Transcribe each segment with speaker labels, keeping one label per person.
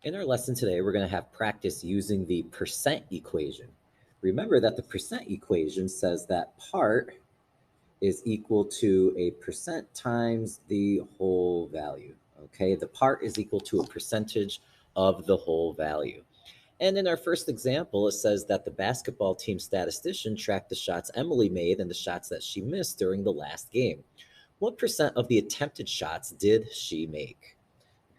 Speaker 1: In our lesson today, we're going to have practice using the percent equation. Remember that the percent equation says that part is equal to a percent times the whole value. Okay, the part is equal to a percentage of the whole value. And in our first example, it says that the basketball team statistician tracked the shots Emily made and the shots that she missed during the last game. What percent of the attempted shots did she make?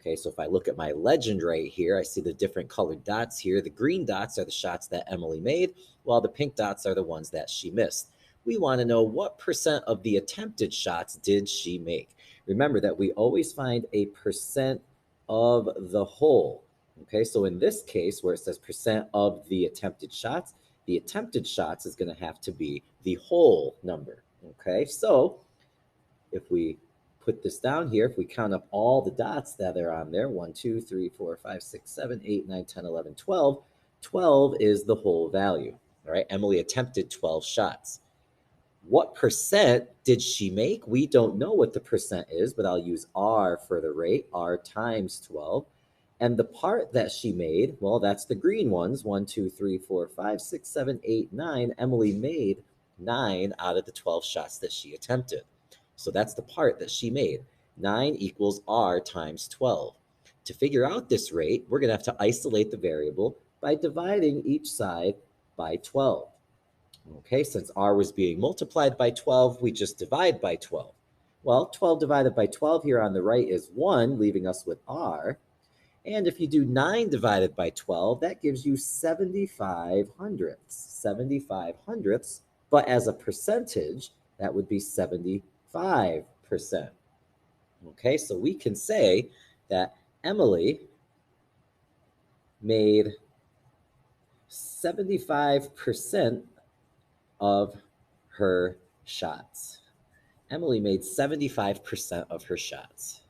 Speaker 1: Okay, so if I look at my legend right here, I see the different colored dots here. The green dots are the shots that Emily made, while the pink dots are the ones that she missed. We want to know what percent of the attempted shots did she make. Remember that we always find a percent of the whole. Okay, so in this case, where it says percent of the attempted shots is going to have to be the whole number. Okay, so if we put this down here, if we count up all the dots that are on there, 1, 2, 3, 4, 5, 6, 7, 8, 9, 10, 11, 12, 12 is the whole value. All right, Emily attempted 12 shots. What percent did she make? We don't know what the percent is, but I'll use R for the rate, R times 12. And the part that she made, well, that's the green ones, 1, 2, 3, 4, 5, 6, 7, 8, 9. Emily made 9 out of the 12 shots that she attempted. So that's the part that she made. 9 equals R times 12. To figure out this rate, we're going to have to isolate the variable by dividing each side by 12. Okay, since R was being multiplied by 12, we just divide by 12. Well, 12 divided by 12 here on the right is 1, leaving us with R. And if you do 9 divided by 12, that gives you 75 hundredths. 75 hundredths, but as a percentage, that would be 75%. Okay, so we can say that Emily made 75% of her shots. Emily made 75% of her shots.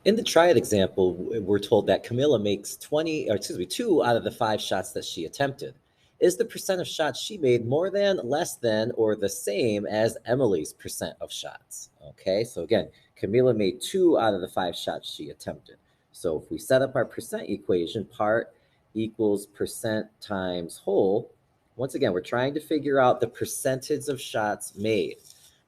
Speaker 1: In the triad example, we're told that Camilla makes 2 out of the 5 shots that she attempted. Is the percent of shots she made more than, less than, or the same as Emily's percent of shots? Okay, so again, Camilla made 2 out of the 5 shots she attempted. So if we set up our percent equation, part equals percent times whole, once again, we're trying to figure out the percentage of shots made.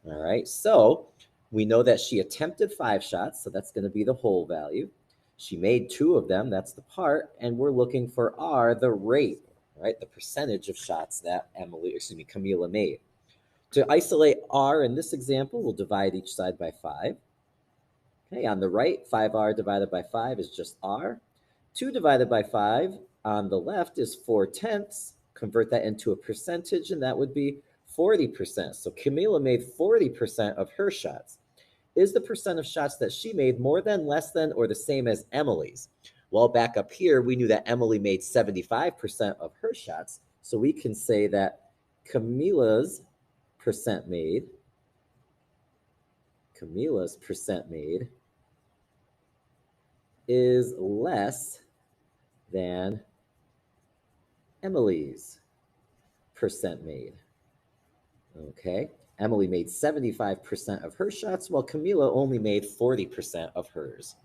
Speaker 1: All right, so we know that she attempted 5 shots, so that's going to be the whole value. She made 2 of them, that's the part, and we're looking for R, the rate, right? The percentage of shots that Camilla made. To isolate R in this example, we'll divide each side by 5. Okay, on the right, 5R divided by 5 is just R. 2 divided by 5 on the left is 4/10. Convert that into a percentage, and that would be 40%. So Camilla made 40% of her shots. Is the percent of shots that she made more than, less than, or the same as Emily's? Well, back up here, we knew that Emily made 75% of her shots. So we can say that Camilla's percent made is less than Emily's percent made. Okay, Emily made 75% of her shots, while Camilla only made 40% of hers.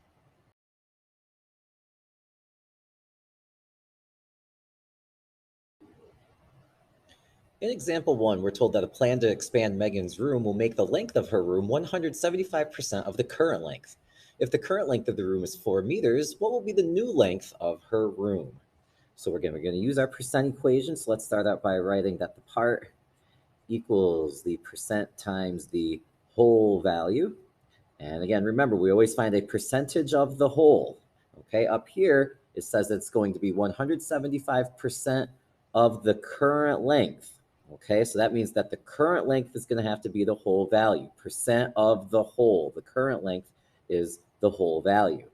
Speaker 1: In example 1, we're told that a plan to expand Megan's room will make the length of her room 175% of the current length. If the current length of the room is 4 meters, what will be the new length of her room? So we're going to use our percent equation. So let's start out by writing that the part equals the percent times the whole value. And again, remember, we always find a percentage of the whole. Okay, up here, it says it's going to be 175% of the current length. Okay, so that means that the current length is going to have to be the whole value. Percent of the whole. The current length is the whole value.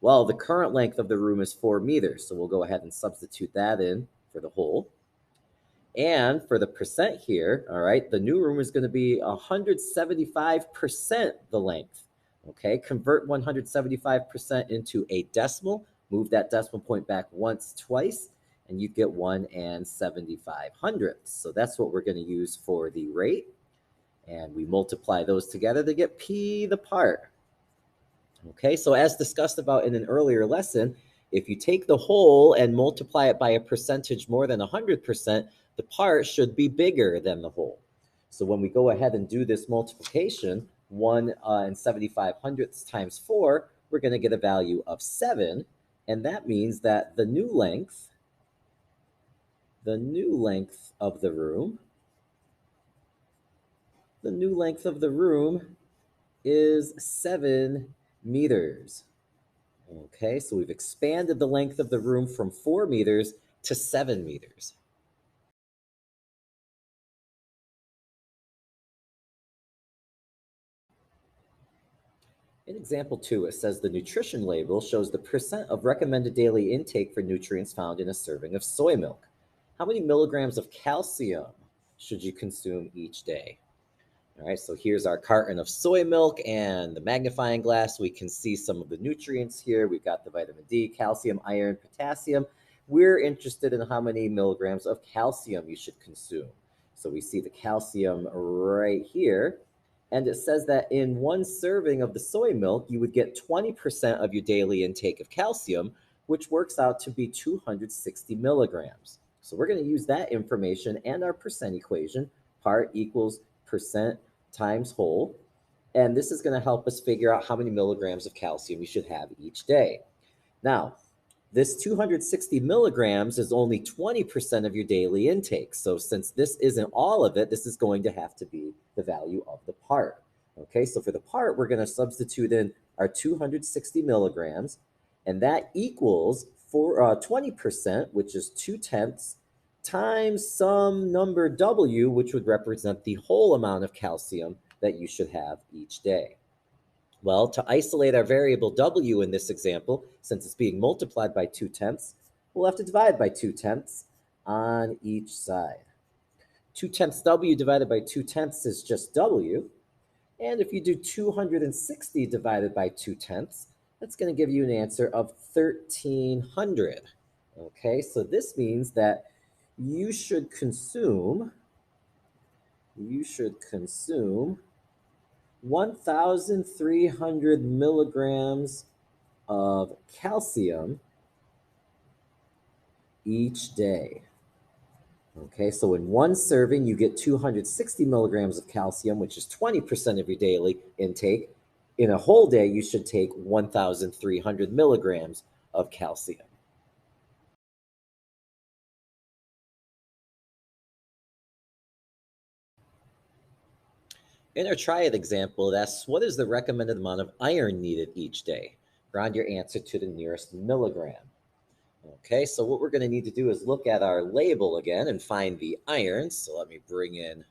Speaker 1: Well, the current length of the room is 4 meters, so we'll go ahead and substitute that in for the whole. And for the percent here, all right, the new room is going to be 175% the length. Okay, convert 175% into a decimal, move that decimal point back once, twice, and you get 1 and 75 hundredths. So that's what we're going to use for the rate. And we multiply those together to get P the part. Okay, so as discussed about in an earlier lesson, if you take the whole and multiply it by a percentage more than 100%, the part should be bigger than the whole. So when we go ahead and do this multiplication, 1 and 75 hundredths times 4, we're going to get a value of 7. And that means that the new length of the room, is 7 meters. Okay, so we've expanded the length of the room from 4 meters to 7 meters. In example 2, it says the nutrition label shows the percent of recommended daily intake for nutrients found in a serving of soy milk. How many milligrams of calcium should you consume each day? All right, so here's our carton of soy milk and the magnifying glass. We can see some of the nutrients here. We've got the vitamin D, calcium, iron, potassium. We're interested in how many milligrams of calcium you should consume. So we see the calcium right here. And it says that in one serving of the soy milk, you would get 20% of your daily intake of calcium, which works out to be 260 milligrams. So we're going to use that information and our percent equation, part equals percent times whole. And this is going to help us figure out how many milligrams of calcium you should have each day. Now, this 260 milligrams is only 20% of your daily intake. So since this isn't all of it, this is going to have to be the value of the part. Okay, so for the part, we're going to substitute in our 260 milligrams, and that equals 20%, which is 2/10, times some number W, which would represent the whole amount of calcium that you should have each day. Well, to isolate our variable W in this example, since it's being multiplied by 2/10, we'll have to divide by 2/10 on each side. 2/10 W divided by 2/10 is just W. And if you do 260 divided by 2/10, that's going to give you an answer of 1,300. Okay, so this means that you should consume 1,300 milligrams of calcium each day. Okay, so in one serving, you get 260 milligrams of calcium, which is 20% of your daily intake. In a whole day, you should take 1,300 milligrams of calcium. In our triad example, it asks, what is the recommended amount of iron needed each day? Round your answer to the nearest milligram. Okay, so what we're going to need to do is look at our label again and find the iron. So let me bring in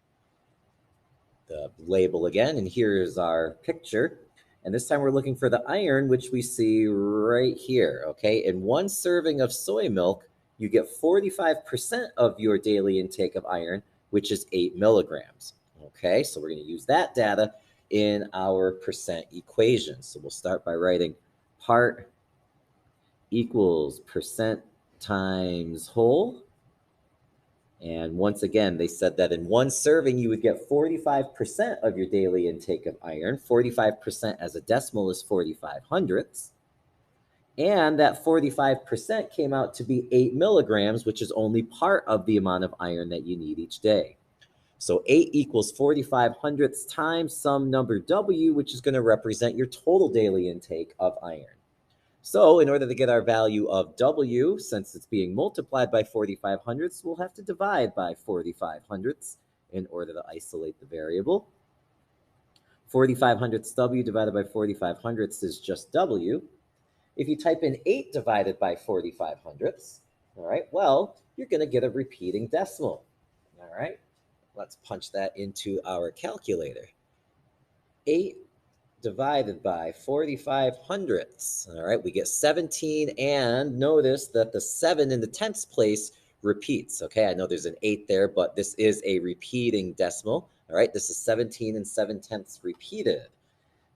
Speaker 1: the label again, and here's our picture. And this time we're looking for the iron, which we see right here. Okay, in one serving of soy milk, you get 45% of your daily intake of iron, which is 8 milligrams. Okay, so we're going to use that data in our percent equation. So we'll start by writing part equals percent times whole. And once again, they said that in one serving, you would get 45% of your daily intake of iron. 45% as a decimal is 45 hundredths. And that 45% came out to be 8 milligrams, which is only part of the amount of iron that you need each day. So 8 equals 45 hundredths times some number W, which is going to represent your total daily intake of iron. So in order to get our value of W, since it's being multiplied by 45 hundredths, we'll have to divide by 45 hundredths in order to isolate the variable. 45 hundredths W divided by 45 hundredths is just W. If you type in 8 divided by 45 hundredths, all right, well, you're going to get a repeating decimal. All right, let's punch that into our calculator. 8 divided by 45 hundredths. All right, we get 17, and notice that the 7 in the tenths place repeats. Okay, I know there's an 8 there, but this is a repeating decimal. All right, this is 17 and 7/10 repeated.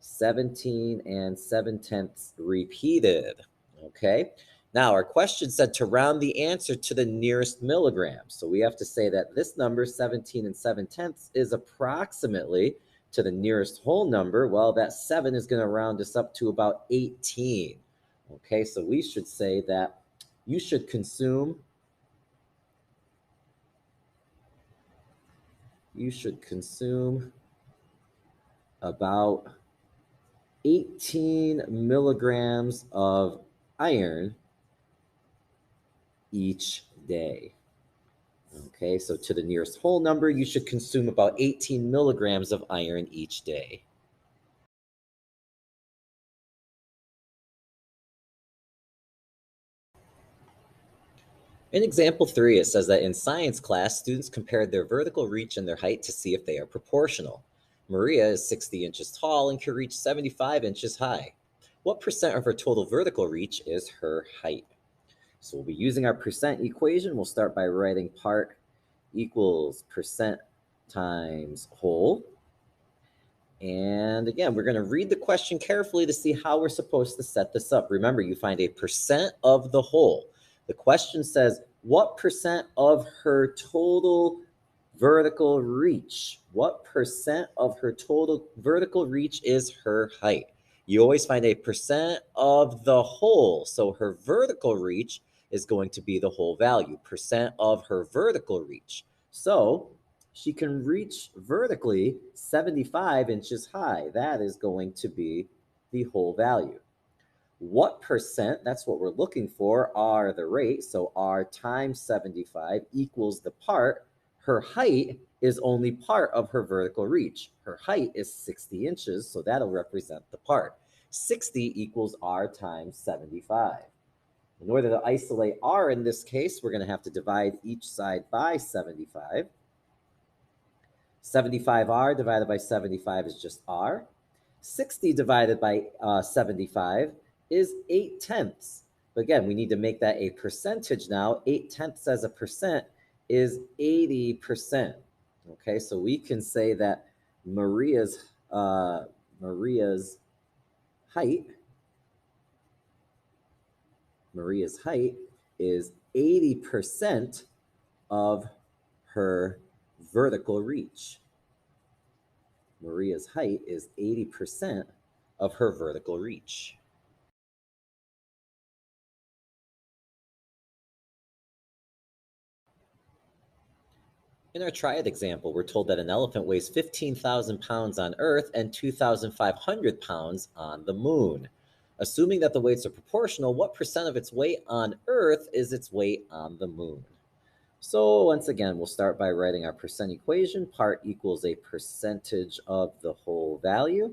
Speaker 1: 17 and 7/10 repeated. Okay, Now, our question said to round the answer to the nearest milligram. So we have to say that this number, 17 and 7/10, is approximately to the nearest whole number. Well, that 7 is going to round us up to about 18. Okay, so we should say that you should consume about 18 milligrams of iron each day. Okay, so to the nearest whole number, you should consume about 18 milligrams of iron each day. In example 3, it says that in science class, students compared their vertical reach and their height to see if they are proportional. Maria is 60 inches tall and can reach 75 inches high. What percent of her total vertical reach is her height? So we'll be using our percent equation. We'll start by writing part equals percent times whole. And again, we're going to read the question carefully to see how we're supposed to set this up. Remember, you find a percent of the whole. The question says, what percent of her total vertical reach? What percent of her total vertical reach is her height? You always find a percent of the whole. So her vertical reach is going to be the whole value, percent of her vertical reach. So she can reach vertically 75 inches high. That is going to be the whole value. What percent, that's what we're looking for, R the rate, so R times 75 equals the part. Her height is only part of her vertical reach. Her height is 60 inches, so that'll represent the part. 60 equals R times 75. In order to isolate R in this case, we're going to have to divide each side by 75. 75R divided by 75 is just R. 60 divided by 75 is 8/10. But again, we need to make that a percentage now. 8/10 as a percent is 80%. Okay, so we can say that Maria's height is 80% of her vertical reach. Maria's height is 80% of her vertical reach. In our triad example, we're told that an elephant weighs 15,000 pounds on Earth and 2,500 pounds on the moon. Assuming that the weights are proportional, what percent of its weight on Earth is its weight on the moon? So once again, we'll start by writing our percent equation. Part equals a percentage of the whole value.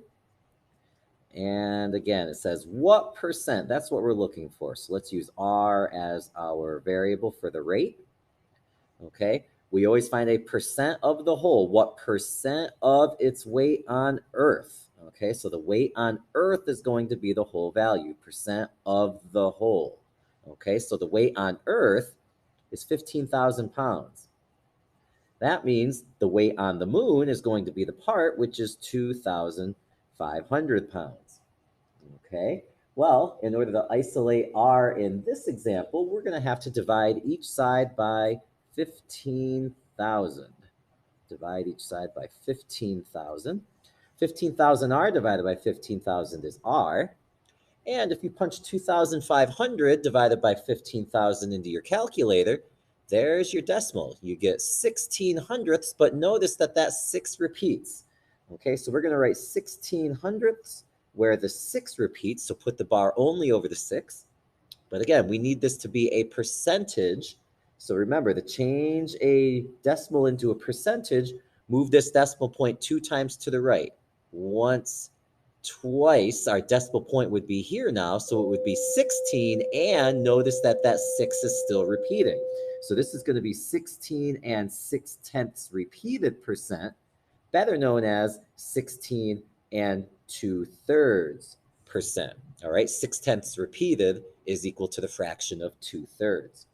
Speaker 1: And again, it says what percent, that's what we're looking for. So let's use R as our variable for the rate. Okay, we always find a percent of the whole. What percent of its weight on Earth? Okay, so the weight on Earth is going to be the whole value, percent of the whole. Okay, so the weight on Earth is 15,000 pounds. That means the weight on the moon is going to be the part, which is 2,500 pounds. Okay, well, in order to isolate R in this example, we're going to have to divide each side by 15,000. Divide each side by 15,000. 15,000 R divided by 15,000 is R. And if you punch 2,500 divided by 15,000 into your calculator, there's your decimal. You get 16 hundredths, but notice that that 6 repeats. Okay, so we're going to write 16 hundredths where the 6 repeats, so put the bar only over the 6. But again, we need this to be a percentage. So remember, to change a decimal into a percentage, move this decimal point 2 times to the right. Once, twice, our decimal point would be here now, so it would be 16, and notice that that 6 is still repeating. So this is going to be 16 and 6/10 repeated percent, better known as 16 and 2/3 percent. All right, 6/10 repeated is equal to the fraction of 2/3.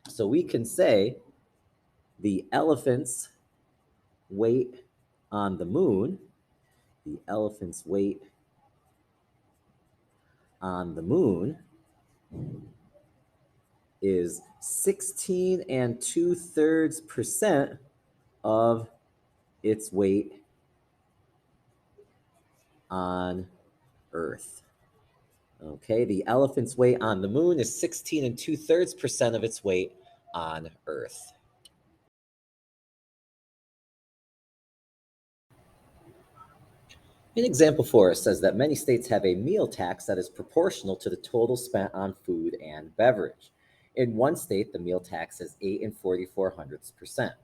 Speaker 1: So we can say the elephant's weight on the moon, the elephant's weight on the moon is 16 and 2/3% of its weight on Earth. Okay, the elephant's weight on the moon is 16 and 2/3% of its weight on Earth. In example 4, it says that many states have a meal tax that is proportional to the total spent on food and beverage. In one state, the meal tax is 8 and 44/100%.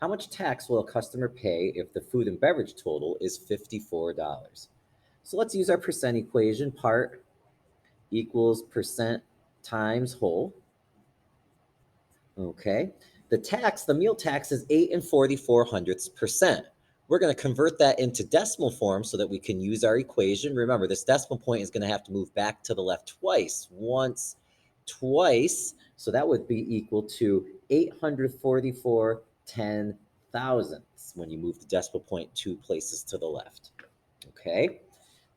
Speaker 1: How much tax will a customer pay if the food and beverage total is $54? So let's use our percent equation. Part equals percent times whole. Okay. The meal tax is 8 and 44/100%. We're going to convert that into decimal form so that we can use our equation. Remember, this decimal point is going to have to move back to the left twice. Once, twice. So that would be equal to 844 ten thousandths when you move the decimal point 2 places to the left. Okay.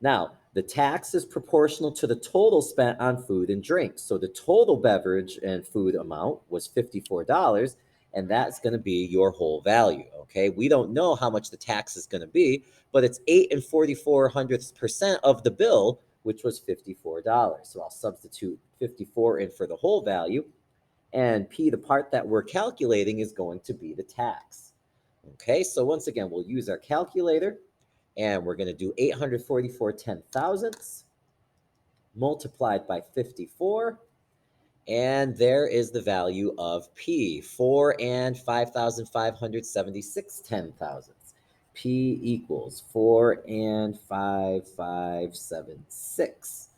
Speaker 1: Now, the tax is proportional to the total spent on food and drinks. So the total beverage and food amount was $54, and that's going to be your whole value. Okay, we don't know how much the tax is going to be, but it's 8 and 44/100% of the bill, which was $54. So I'll substitute 54 in for the whole value, and P, the part that we're calculating, is going to be the tax. Okay, so once again, we'll use our calculator. And we're going to do 844 ten thousandths multiplied by 54. And there is the value of P, 4 and 5,576 ten thousandths. P equals 4 and 5,576.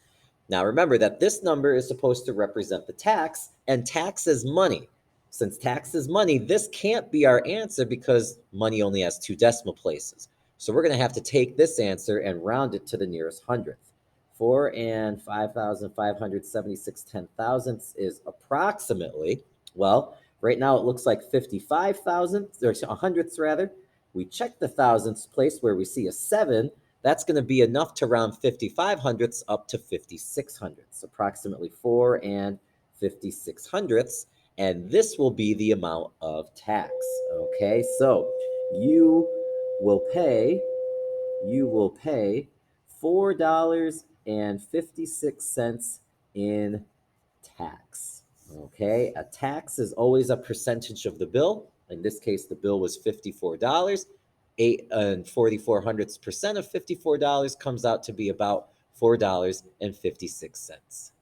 Speaker 1: Now remember that this number is supposed to represent the tax, and tax is money. Since tax is money, this can't be our answer because money only has 2 decimal places. So we're going to have to take this answer and round it to the nearest hundredth. 4 and 5,576 ten thousandths is approximately, well, right now it looks like 55 thousandths, or hundredths rather. We check the thousandths place where we see a 7. That's going to be enough to round 55 hundredths up to 56 hundredths, approximately 4 and 56 hundredths. And this will be the amount of tax. Okay, so you will pay $4.56 in tax. Okay, a tax is always a percentage of the bill. In this case, the bill was $54. 8 and 44/100% of $54 comes out to be about $4.56.